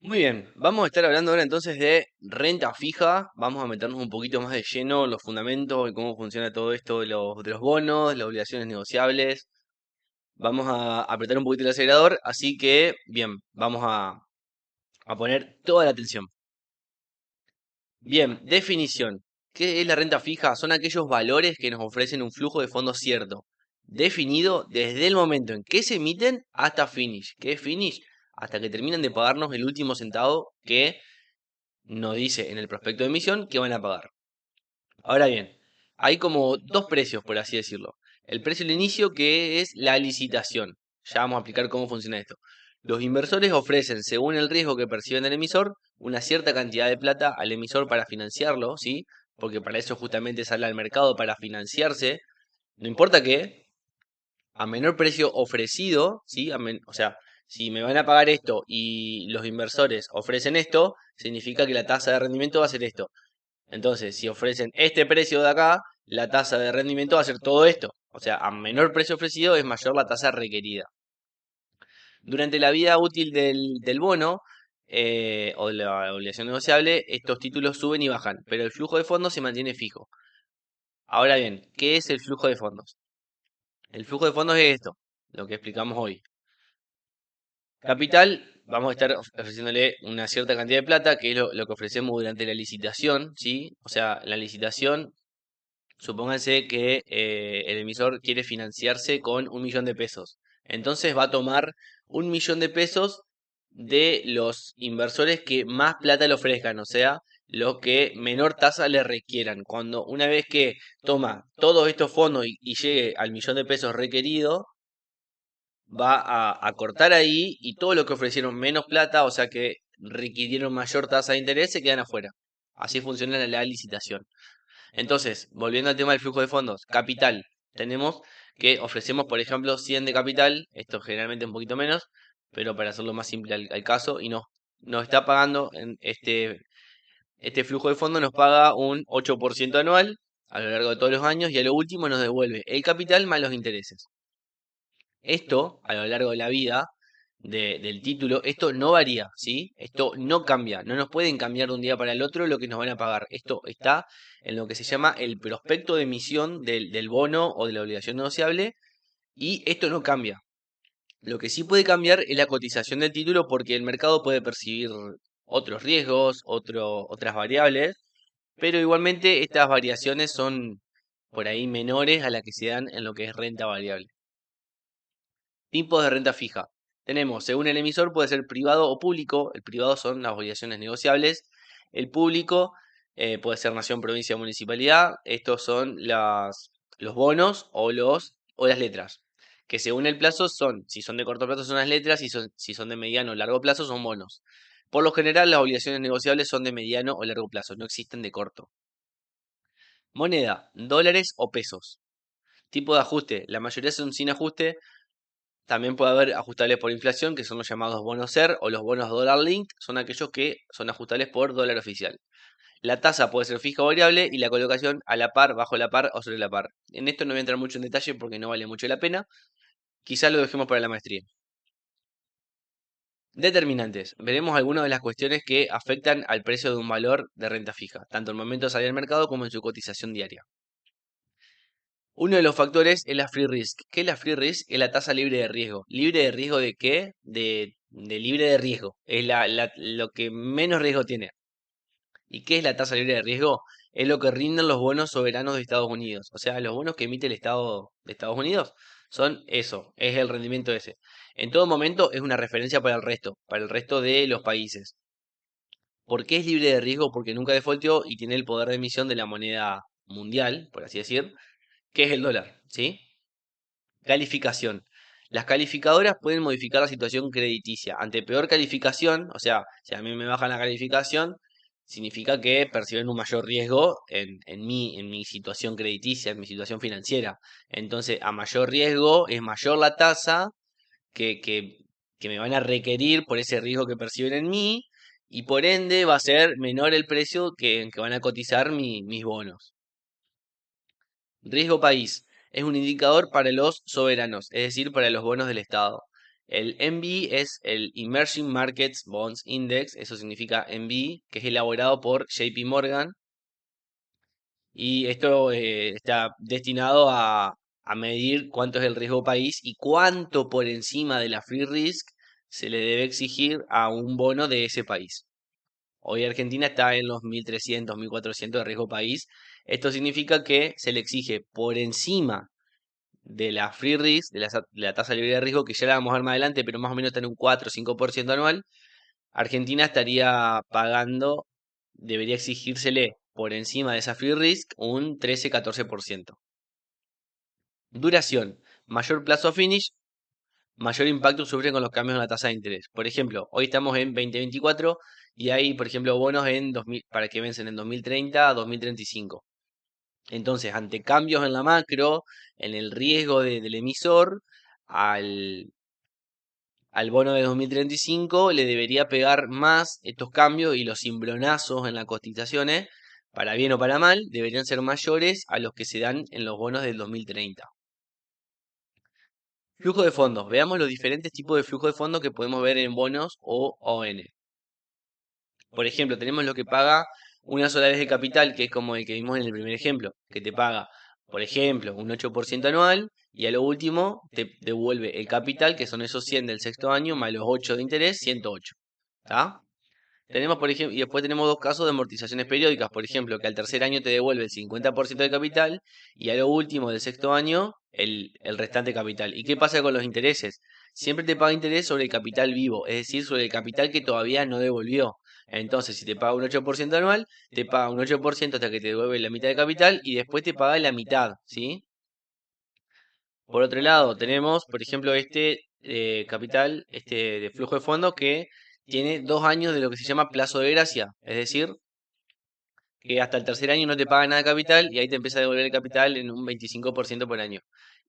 Muy bien, vamos a estar hablando ahora entonces de renta fija. Vamos a meternos un poquito más de lleno en los fundamentos y cómo funciona todo esto de los bonos, las obligaciones negociables. Vamos a apretar un poquito el acelerador, así que bien, vamos a poner toda la atención. Bien, definición. ¿Qué es la renta fija? Son aquellos valores que nos ofrecen un flujo de fondos cierto, definido desde el momento en que se emiten hasta finish. ¿Qué es finish? Hasta que terminan de pagarnos el último centavo que nos dice en el prospecto de emisión que van a pagar. Ahora bien, hay como dos precios, por así decirlo. El precio de inicio, que es la licitación. Ya vamos a explicar cómo funciona esto. Los inversores ofrecen, según el riesgo que perciben del emisor, una cierta cantidad de plata al emisor para financiarlo, ¿sí? Porque para eso justamente sale al mercado, para financiarse. No importa qué, a menor precio ofrecido, ¿sí? O sea, si me van a pagar esto y los inversores ofrecen esto, significa que la tasa de rendimiento va a ser esto. Entonces, si ofrecen este precio de acá, la tasa de rendimiento va a ser todo esto. O sea, a menor precio ofrecido es mayor la tasa requerida. Durante la vida útil del bono o de la obligación negociable, estos títulos suben y bajan, pero el flujo de fondos se mantiene fijo. Ahora bien, ¿qué es el flujo de fondos? El flujo de fondos es esto, lo que explicamos hoy. Capital, vamos a estar ofreciéndole una cierta cantidad de plata, que es lo que ofrecemos durante la licitación, ¿sí? O sea, la licitación. Supónganse que el emisor quiere financiarse con 1 millón de pesos. Entonces va a tomar 1 millón de pesos de los inversores que más plata le ofrezcan, o sea, los que menor tasa le requieran. Cuando una vez que toma todos estos fondos y llegue al 1 millón de pesos requerido, va a cortar ahí y todo lo que ofrecieron menos plata, o sea que requirieron mayor tasa de interés, se quedan afuera. Así funciona la licitación. Entonces, volviendo al tema del flujo de fondos, capital. Tenemos que ofrecemos, por ejemplo, 100 de capital, esto generalmente un poquito menos, pero para hacerlo más simple al caso, y nos está pagando en este flujo de fondos nos paga un 8% anual a lo largo de todos los años y a lo último nos devuelve el capital más los intereses. Esto, a lo largo de la vida del título, esto no varía, ¿sí? Esto no cambia, no nos pueden cambiar de un día para el otro lo que nos van a pagar. Esto está en lo que se llama el prospecto de emisión del bono o de la obligación negociable y esto no cambia. Lo que sí puede cambiar es la cotización del título porque el mercado puede percibir otros riesgos, otras variables, pero igualmente estas variaciones son por ahí menores a las que se dan en lo que es renta variable. Tipos de renta fija. Tenemos, según el emisor, puede ser privado o público. El privado son las obligaciones negociables. El público puede ser nación, provincia o municipalidad. Estos son los bonos o las letras. Que según el plazo son, si son de corto plazo son las letras, si son de mediano o largo plazo son bonos. Por lo general, las obligaciones negociables son de mediano o largo plazo, no existen de corto. Moneda, dólares o pesos. Tipo de ajuste, la mayoría son sin ajuste. También puede haber ajustables por inflación, que son los llamados bonos SER o los bonos dólar link, son aquellos que son ajustables por dólar oficial. La tasa puede ser fija o variable y la colocación a la par, bajo la par o sobre la par. En esto no voy a entrar mucho en detalle porque no vale mucho la pena. Quizás lo dejemos para la maestría. Determinantes. Veremos algunas de las cuestiones que afectan al precio de un valor de renta fija, tanto en el momento de salir al mercado como en su cotización diaria. Uno de los factores es la free risk. ¿Qué es la free risk? Es la tasa libre de riesgo. ¿Libre de riesgo de qué? De libre de riesgo. Es lo que menos riesgo tiene. ¿Y qué es la tasa libre de riesgo? Es lo que rinden los bonos soberanos de Estados Unidos. O sea, los bonos que emite el Estado de Estados Unidos son eso, es el rendimiento ese. En todo momento es una referencia para el resto de los países. ¿Por qué es libre de riesgo? Porque nunca defaultó y tiene el poder de emisión de la moneda mundial, por así decir, que es el dólar, ¿sí? Calificación. Las calificadoras pueden modificar la situación crediticia. Ante peor calificación, o sea, si a mí me bajan la calificación, significa que perciben un mayor riesgo en mi situación crediticia, en mi situación financiera. Entonces, a mayor riesgo, es mayor la tasa que, que, que me van a requerir por ese riesgo que perciben en mí, y por ende va a ser menor el precio que van a cotizar mis bonos. Riesgo país es un indicador para los soberanos, es decir, para los bonos del Estado. El MB es el Emerging Markets Bonds Index, eso significa MB, que es elaborado por JP Morgan y esto está destinado a medir cuánto es el riesgo país y cuánto por encima de la free risk se le debe exigir a un bono de ese país. Hoy Argentina está en los 1300, 1400 de riesgo país. Esto significa que se le exige por encima de la free risk, de la tasa libre de riesgo, que ya la vamos a ver más adelante, pero más o menos está en un 4 o 5% anual. Argentina estaría pagando, debería exigírsele por encima de esa free risk un 13-14%. Duración. Mayor plazo a finish, mayor impacto sufre con los cambios en la tasa de interés. Por ejemplo, hoy estamos en 2024 y hay, por ejemplo, bonos en 2000, para que vencen en 2030 a 2035. Entonces, ante cambios en la macro, en el riesgo del emisor, al, al bono de 2035 le debería pegar más estos cambios y los cimbronazos en las cotizaciones, para bien o para mal, deberían ser mayores a los que se dan en los bonos del 2030. Flujo de fondos. Veamos los diferentes tipos de flujo de fondos que podemos ver en bonos o ON. Por ejemplo, tenemos lo que paga una sola vez de capital, que es como el que vimos en el primer ejemplo, que te paga, por ejemplo, un 8% anual y a lo último te devuelve el capital, que son esos 100 del sexto año, más los 8 de interés, 108. ¿Está? Tenemos, por ejemplo, y después tenemos dos casos de amortizaciones periódicas, por ejemplo, que al tercer año te devuelve el 50% del capital y a lo último del sexto año el restante capital. ¿Y qué pasa con los intereses? Siempre te paga interés sobre el capital vivo, es decir, sobre el capital que todavía no devolvió. Entonces, si te paga un 8% anual, te paga un 8% hasta que te devuelve la mitad de capital y después te paga la mitad, ¿sí? Por otro lado, tenemos, por ejemplo, este capital, este de flujo de fondos que tiene 2 años de lo que se llama plazo de gracia, es decir, que hasta el tercer año no te paga nada de capital y ahí te empieza a devolver el capital en un 25% por año.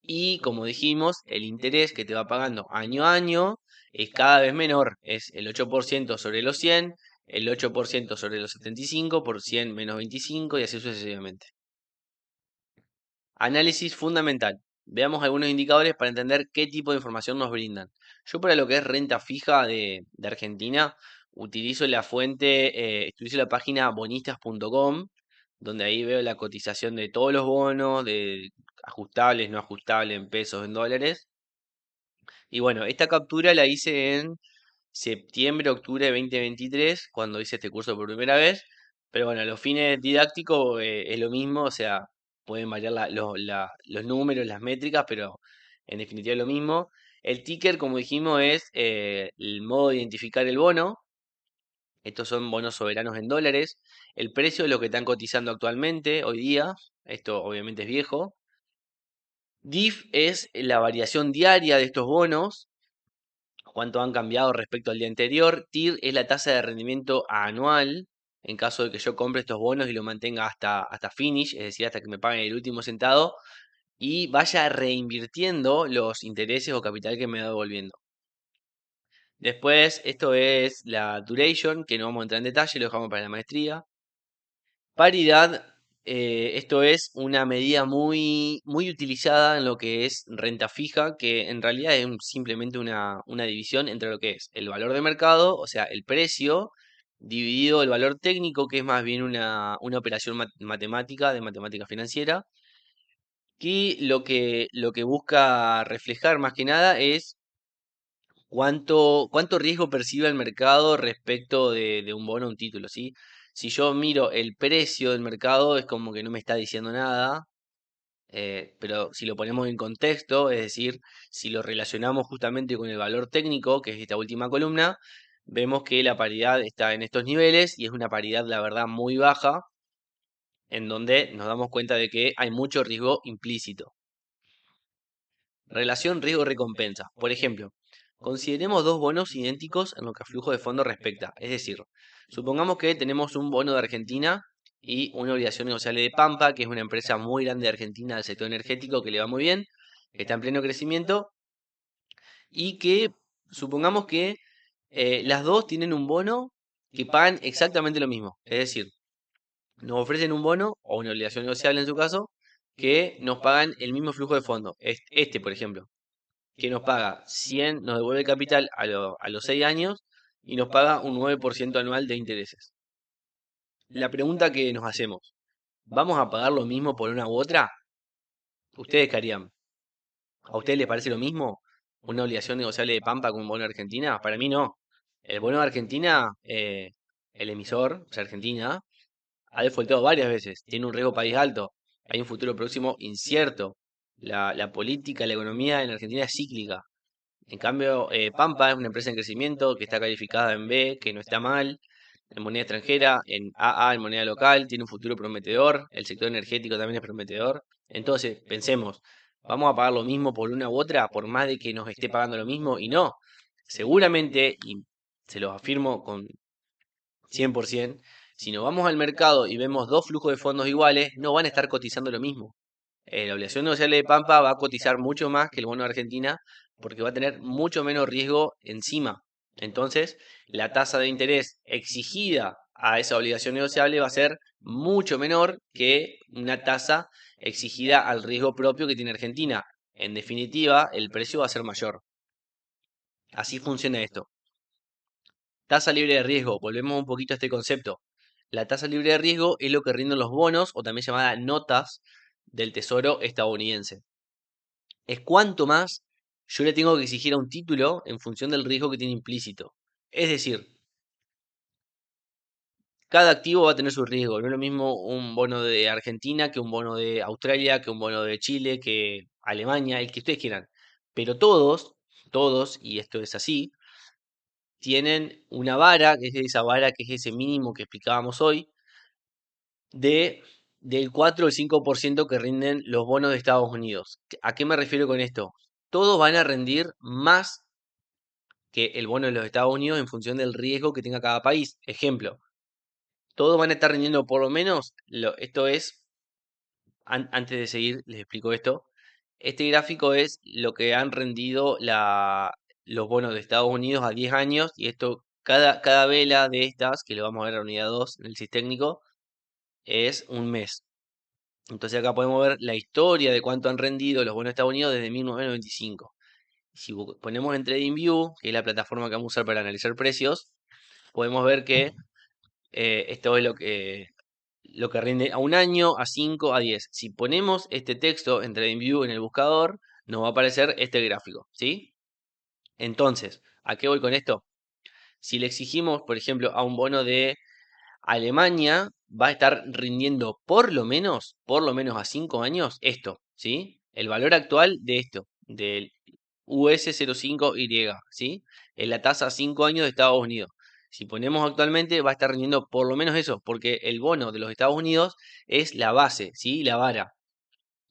Y como dijimos, el interés que te va pagando año a año es cada vez menor, es el 8% sobre los 100, el 8% sobre los 75, por 100 menos 25 y así sucesivamente. Análisis fundamental. Veamos algunos indicadores para entender qué tipo de información nos brindan. Yo para lo que es renta fija de Argentina, utilizo la fuente, utilizo la página bonistas.com, donde ahí veo la cotización de todos los bonos, de ajustables, no ajustables, en pesos, en dólares. Y bueno, esta captura la hice en septiembre, octubre de 2023, cuando hice este curso por primera vez. Pero bueno, a los fines didácticos es lo mismo, o sea, pueden variar los números, las métricas, pero en definitiva es lo mismo. El ticker, como dijimos, es el modo de identificar el bono. Estos son bonos soberanos en dólares. El precio es lo que están cotizando actualmente, hoy día. Esto obviamente es viejo. DIF es la variación diaria de estos bonos, cuánto han cambiado respecto al día anterior. TIR es la tasa de rendimiento anual en caso de que yo compre estos bonos y lo mantenga hasta finish, es decir, hasta que me paguen el último centavo y vaya reinvirtiendo los intereses o capital que me va devolviendo. Después, esto es la duration, que no vamos a entrar en detalle, lo dejamos para la maestría. Paridad, esto es una medida muy, muy utilizada en lo que es renta fija, que en realidad es simplemente una división entre lo que es el valor de mercado, o sea, el precio, dividido el valor técnico, que es más bien una operación matemática, de matemática financiera, que lo que busca reflejar más que nada es cuánto riesgo percibe el mercado respecto de un bono o un título, ¿sí? Si yo miro el precio del mercado, es como que no me está diciendo nada, pero si lo ponemos en contexto, es decir, si lo relacionamos justamente con el valor técnico, que es esta última columna, vemos que la paridad está en estos niveles y es una paridad, la verdad, muy baja, en donde nos damos cuenta de que hay mucho riesgo implícito. Relación riesgo-recompensa. Por ejemplo, consideremos dos bonos idénticos en lo que a flujo de fondo respecta. Es decir, supongamos que tenemos un bono de Argentina y una obligación negociable de Pampa, que es una empresa muy grande de Argentina del sector energético que le va muy bien, que está en pleno crecimiento y que supongamos que las dos tienen un bono que pagan exactamente lo mismo. Es decir, nos ofrecen un bono o una obligación negociable en su caso que nos pagan el mismo flujo de fondo. Este, por ejemplo. que nos paga 100, nos devuelve el capital a los 6 años y nos paga un 9% anual de intereses. La pregunta que nos hacemos, ¿vamos a pagar lo mismo por una u otra? ¿Ustedes qué harían? ¿A ustedes les parece lo mismo una obligación negociable de Pampa con un bono de Argentina? Para mí no. El bono de Argentina, el emisor, o sea, Argentina, ha defaultado varias veces. Tiene un riesgo país alto. Hay un futuro próximo incierto. La política, la economía en Argentina es cíclica. En cambio, Pampa es una empresa en crecimiento que está calificada en B, que no está mal, en moneda extranjera, en AA, en moneda local, tiene un futuro prometedor, el sector energético también es prometedor. Entonces, pensemos, ¿vamos a pagar lo mismo por una u otra, por más de que nos esté pagando lo mismo? Y no, seguramente, y se los afirmo con 100%, si nos vamos al mercado y vemos dos flujos de fondos iguales, no van a estar cotizando lo mismo. La obligación negociable de Pampa va a cotizar mucho más que el bono de Argentina porque va a tener mucho menos riesgo encima. Entonces, la tasa de interés exigida a esa obligación negociable va a ser mucho menor que una tasa exigida al riesgo propio que tiene Argentina. En definitiva, el precio va a ser mayor. Así funciona esto. Tasa libre de riesgo. Volvemos un poquito a este concepto. La tasa libre de riesgo es lo que rinden los bonos o también llamada notas del Tesoro estadounidense. Es cuanto más yo le tengo que exigir a un título en función del riesgo que tiene implícito. Es decir, cada activo va a tener su riesgo. No es lo mismo un bono de Argentina que un bono de Australia, que un bono de Chile, que Alemania, el que ustedes quieran. Pero todos, y esto es así, tienen una vara, que es esa vara que es ese mínimo que explicábamos hoy, de, del 4 o el 5% que rinden los bonos de Estados Unidos. ¿A qué me refiero con esto? Todos van a rendir más que el bono de los Estados Unidos en función del riesgo que tenga cada país. Ejemplo, todos van a estar rindiendo por lo menos, esto es, antes de seguir, les explico esto. Este gráfico es lo que han rendido los bonos de Estados Unidos a 10 años y esto, cada vela de estas, que lo vamos a ver en la unidad 2 en el CIS técnico, es un mes. Entonces acá podemos ver la historia de cuánto han rendido los bonos de Estados Unidos desde 1995. Si ponemos en TradingView, que es la plataforma que vamos a usar para analizar precios, podemos ver que esto es lo que rinde a un año, a 5, a 10. Si ponemos este texto en TradingView en el buscador, nos va a aparecer este gráfico, ¿sí? Entonces, ¿a qué voy con esto? Si le exigimos, por ejemplo, a un bono de Alemania, va a estar rindiendo por lo menos a 5 años, esto, ¿sí? El valor actual de esto, del US05Y, ¿sí? Es la tasa a 5 años de Estados Unidos. Si ponemos actualmente, va a estar rindiendo por lo menos eso, porque el bono de los Estados Unidos es la base, ¿sí? La vara.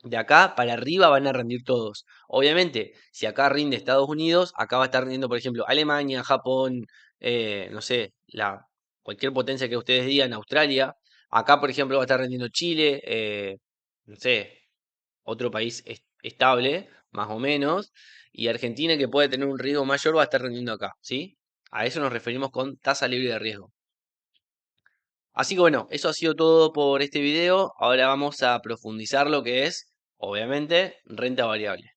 De acá para arriba van a rendir todos. Obviamente, si acá rinde Estados Unidos, acá va a estar rindiendo, por ejemplo, Alemania, Japón, no sé, cualquier potencia que ustedes digan, Australia. Acá, por ejemplo, va a estar rindiendo Chile, no sé, otro país estable, más o menos. Y Argentina, que puede tener un riesgo mayor, va a estar rindiendo acá, ¿sí? A eso nos referimos con tasa libre de riesgo. Así que bueno, eso ha sido todo por este video. Ahora vamos a profundizar lo que es, obviamente, renta variable.